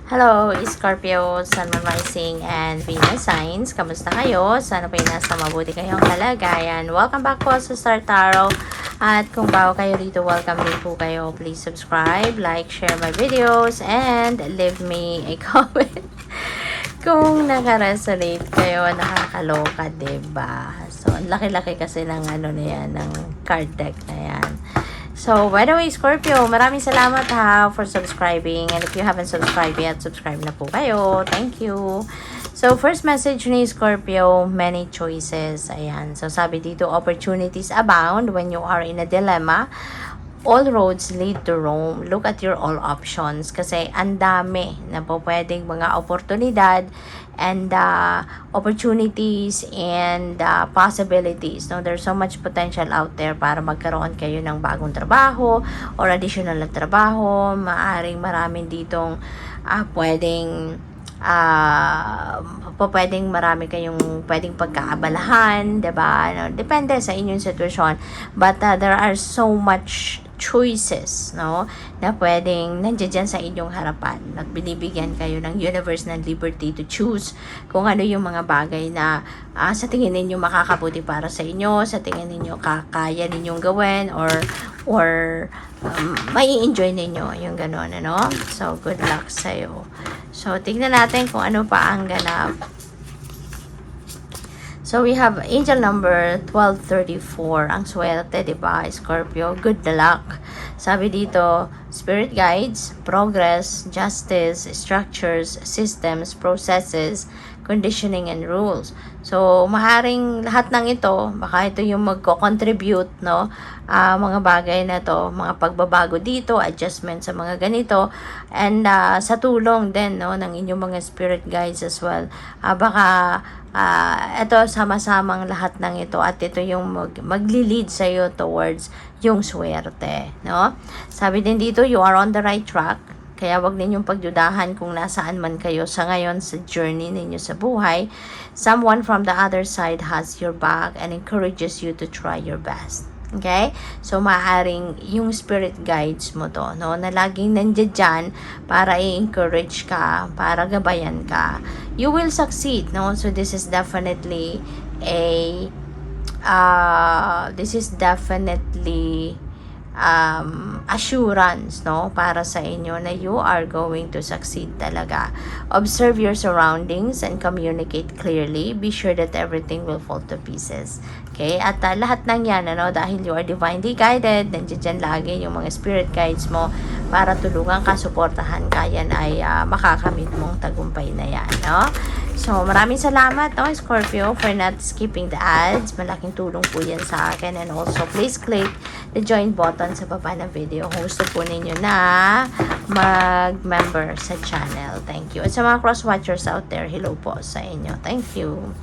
Hello, Scorpio, Sun, Moon, Rising, and Venus signs. Kamusta kayo? Sana po nasa mabuti kayong kalagayan. Welcome back po sa Star Tarot. At kung bago kayo dito, welcome din po kayo. Please subscribe, like, share my videos, and leave me a comment. Kung naka-resonate kayo, nakakaloka, diba? So, ang laki-laki kasi ng ano na yan, ng card deck na yan. So, by the way, Scorpio, maraming salamat for subscribing. And if you haven't subscribed yet, subscribe na po kayo. Thank you. So, first message ni Scorpio, many choices. Ayan. So, sabi dito, opportunities abound when you are in a dilemma. All roads lead to Rome. Look at your all options. Kasi ang dami na po pwedeng mga oportunidad and opportunities and possibilities. No? There's so much potential out there para magkaroon kayo ng bagong trabaho or additional na trabaho. Maaring maraming ditong pwedeng marami kayong pwedeng pagkaabalahan, diba? No, depende sa inyong sitwasyon. But there are so much choices, no? Na pwedeng nandiyan sa inyong harapan. At binibigyan kayo ng universe ng liberty to choose kung ano yung mga bagay na sa tingin ninyo makakabuti para sa inyo, sa tingin ninyo kaya ninyong gawin, or may enjoy ninyo yung gano'n, ano? So, good luck sa'yo. So, tignan natin kung ano pa ang ganap. So, we have angel number 1234. Ang swerte, diba, Scorpio? Good luck. Sabi dito, spirit guides, progress, justice, structures, systems, processes, conditioning, and rules. So, maaaring lahat ng ito, baka ito yung magko-contribute, no? Mga bagay na to, mga pagbabago dito, adjustment sa mga ganito, and sa tulong din, no, ng inyong mga spirit guides as well. Baka ito, sama-samang lahat ng ito, at ito yung magli-lead sa'yo towards yung swerte, no? Sabi din dito, you are on the right track. Kaya wag ninyong pagdudahan kung nasaan man kayo sa ngayon sa journey ninyo sa buhay. Someone from the other side has your back and encourages you to try your best. Okay? So, maaaring yung spirit guides mo to, no? Na laging nandiyan dyan para i-encourage ka, para gabayan ka. You will succeed, no? So, this is definitely assurance, no, para sa inyo na you are going to succeed talaga. Observe your surroundings and communicate clearly. Be sure that everything will fall to pieces. Okay? At lahat ng yan, ano, dahil you are divinely guided, nandiyan dyan lagi yung mga spirit guides mo para tulungan ka, suportahan ka, yan ay makakamit mong tagumpay na yan, no? So, maraming salamat, no, Scorpio, for not skipping the ads. Malaking tulong po yan sa akin. And also, please click the join button sa baba ng video kung gusto po ninyo na mag-member sa channel. Thank you. At sa mga cross-watchers out there, hello po sa inyo. Thank you.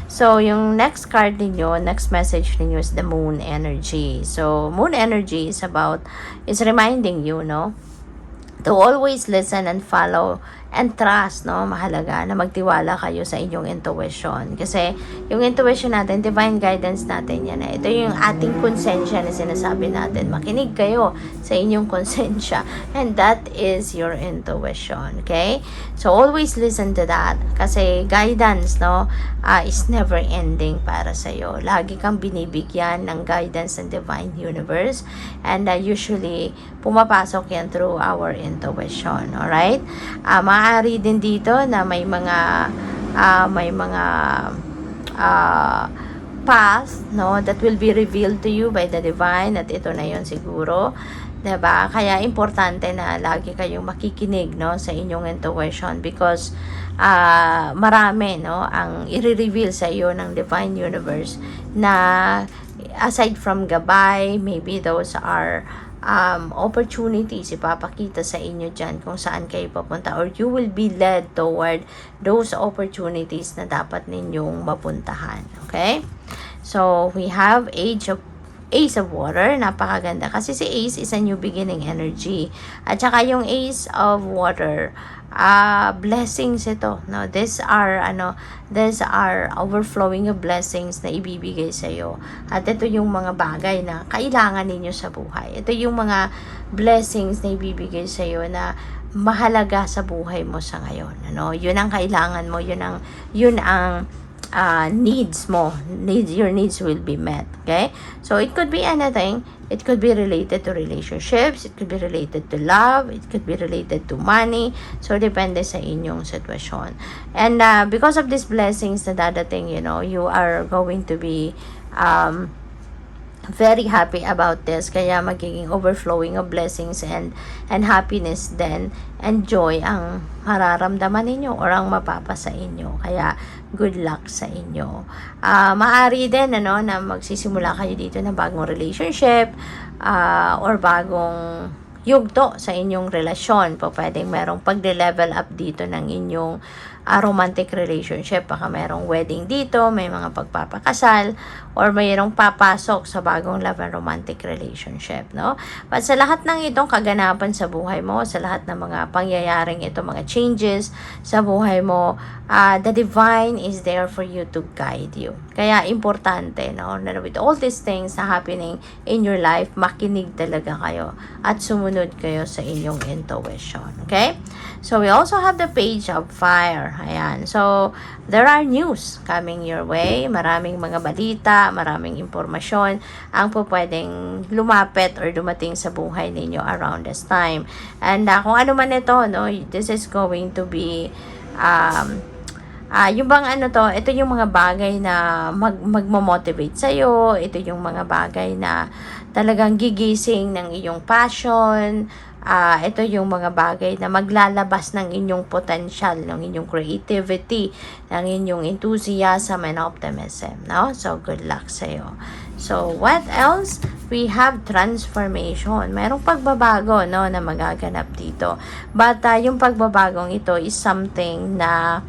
So, yung next card ninyo, next message ninyo is the Moon Energy. So, Moon Energy is reminding you, no, to always listen and follow and trust, no? Mahalaga na magtiwala kayo sa inyong intuition. Kasi yung intuition natin, divine guidance natin yan. Ito yung ating konsensya na sinasabi natin. Makinig kayo sa inyong konsensya. And that is your intuition. Okay? So, always listen to that. Kasi guidance, no, is never ending para sa'yo. Lagi kang binibigyan ng guidance ng divine universe. And usually, pumapasok yan through our intuition. Alright? Maaari din dito na may mga path, no, that will be revealed to you by the divine, at ito na yon siguro, diba? Kaya importante na lagi kayong makikinig, no, sa inyong intuition, because marami, no, ang i-reveal sa iyo ng divine universe na aside from gabay, maybe those are opportunities ipapakita sa inyo dyan kung saan kayo papunta, or you will be led toward those opportunities na dapat ninyong mapuntahan. Okay? So, we have Ace of Water. Napakaganda kasi si Ace is a new beginning energy. At saka yung Ace of Water, blessings ito, no? These are overflowing of blessings na ibibigay sa iyo. At ito yung mga bagay na kailangan ninyo sa buhay. Ito yung mga blessings na ibibigay sa'yo na mahalaga sa buhay mo sa ngayon. Ano? Yun ang kailangan mo, yun ang needs mo. Your needs will be met. Okay? So, it could be anything. It could be related to relationships. It could be related to love. It could be related to money. So, depende sa inyong sitwasyon. And because of these blessings na dadating, you are going to be very happy about this. Kaya magiging overflowing of blessings and happiness then and joy ang mararamdaman ninyo or ang mapapa sa inyo. Kaya good luck sa inyo. Maari din na magsisimula kayo dito ng bagong relationship or bagong yugto sa inyong relasyon. Pwedeng merong pagde-level up dito ng inyong romantic relationship. Baka merong wedding dito, may mga pagpapakasal, or mayroong papasok sa bagong love and romantic relationship, no? But sa lahat ng itong kaganapan sa buhay mo, sa lahat ng mga pangyayaring ito, mga changes sa buhay mo, the divine is there for you to guide you. Kaya importante, no? With all these things na happening in your life, makinig talaga kayo at sumunod kayo sa inyong intuition. Okay? So, we also have the page of fire. Ayan. So, there are news coming your way. Maraming mga balita, maraming impormasyon ang pwedeng lumapit or dumating sa buhay ninyo around this time. And kung ano man ito, no, this is going to be yung bang ito yung mga bagay na magmo-motivate sa'yo. Ito yung mga bagay na talagang gigising ng iyong passion. Ito yung mga bagay na maglalabas ng inyong potential, ng inyong creativity, ng inyong enthusiasm and optimism, no? So, good luck sa'yo. So, what else? We have transformation. Merong pagbabago, no, na magaganap dito. But, yung pagbabagong ito is something na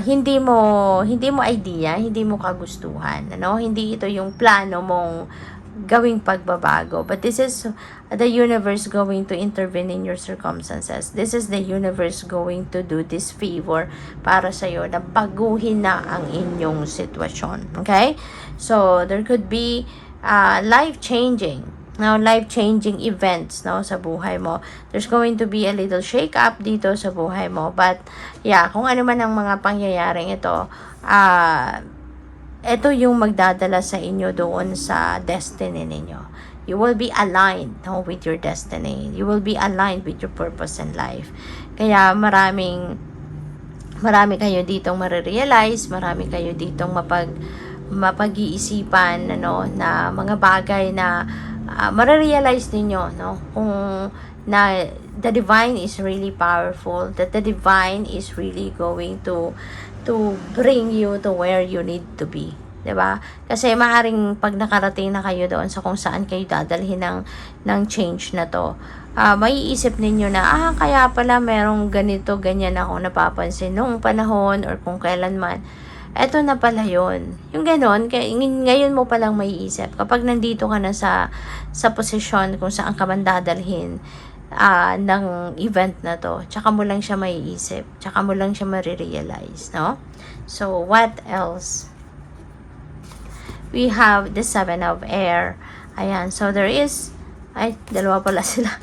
hindi mo idea, hindi mo kagustuhan, ano? Hindi ito yung plano mong gawing pagbabago, but this is the universe going to intervene in your circumstances. This is the universe going to do this favor para sa iyo na baguhin na ang inyong sitwasyon. Okay? So, there could be life-changing events, no, sa buhay mo. There's going to be a little shake-up dito sa buhay mo. But, yeah, kung ano man ang mga pangyayaring ito, ito yung magdadala sa inyo doon sa destiny ninyo. You will be aligned, no, with your destiny. You will be aligned with your purpose in life. Kaya marami kayo ditong marirealize, marami kayo ditong mapag-iisipan, na mga bagay na marirealize ninyo, no, kung na the divine is really powerful, that the divine is really going to bring you to where you need to be. 'Di ba? Kasi maaring pag nakarating na kayo doon sa kung saan kayo dadalhin ng change na to, maiisip ninyo na, kaya pala merong ganito, ganyan ako napapansin noong panahon or kung kailanman. Eto na pala yun. Yung ganon, ngayon mo palang maiisip. Kapag nandito ka na sa posisyon kung saan ka man dadalhin ng event na to, tsaka mo lang siya maiisip, tsaka mo lang siya marirealize, no? So, what else? We have the 7 of air. Ayan, so there is, dalawa pala sila.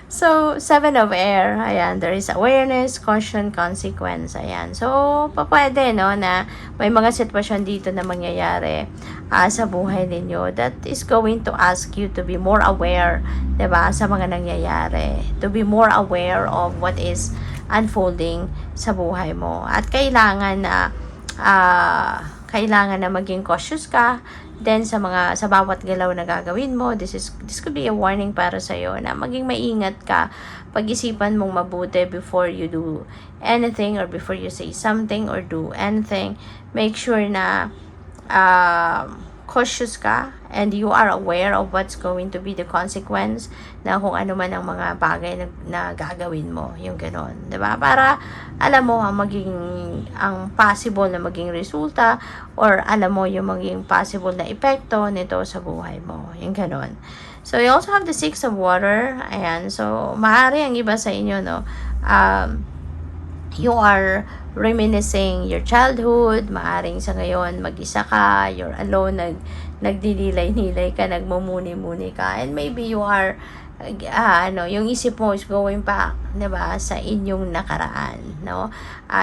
So, 7 of air, ayan, there is awareness, caution, consequence, ayan. So, pwede, no, na may mga sitwasyon dito na mangyayari sa buhay ninyo that is going to ask you to be more aware, diba, sa mga nangyayari. To be more aware of what is unfolding sa buhay mo. At kailangan na maging cautious ka then sa bawat galaw na gagawin mo. This could be a warning para sa iyo na maging maingat ka. Pag-isipan mong mabuti before you do anything or before you say something or do anything. Make sure na cautious ka and you are aware of what's going to be the consequence na kung ano man ang mga bagay na gagawin mo, yung ganon, diba? Para alam mo ang possible na maging resulta or alam mo yung maging possible na epekto nito sa buhay mo, yung ganon. So, you also have the 6 of water. Ayan, so maaari ang iba sa inyo, no, you are reminiscing your childhood. Maaring sa ngayon mag-isa ka, you're alone, nagdidilay-nilay ka, nagmumuni-muni ka, and maybe you are yung isip mo is going back, 'di ba, sa inyong nakaraan, no?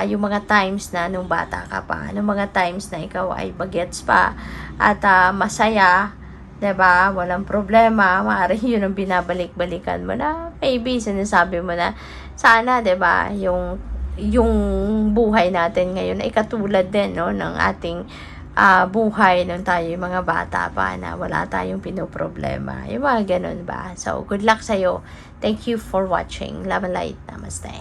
Yung mga times na nung bata ka pa, nung mga times na ikaw ay bagets pa at masaya, 'di ba? Walang problema, maaaring 'yun ang binabalik-balikan mo na maybe sinasabi mo na sana, 'di ba, yung buhay natin ngayon ay katulad din, no, ng ating buhay nung tayo yung mga bata pa na wala tayong pinoproblema. Yung mga ganun ba? So, good luck sa'yo. Thank you for watching. Love and light. Namaste.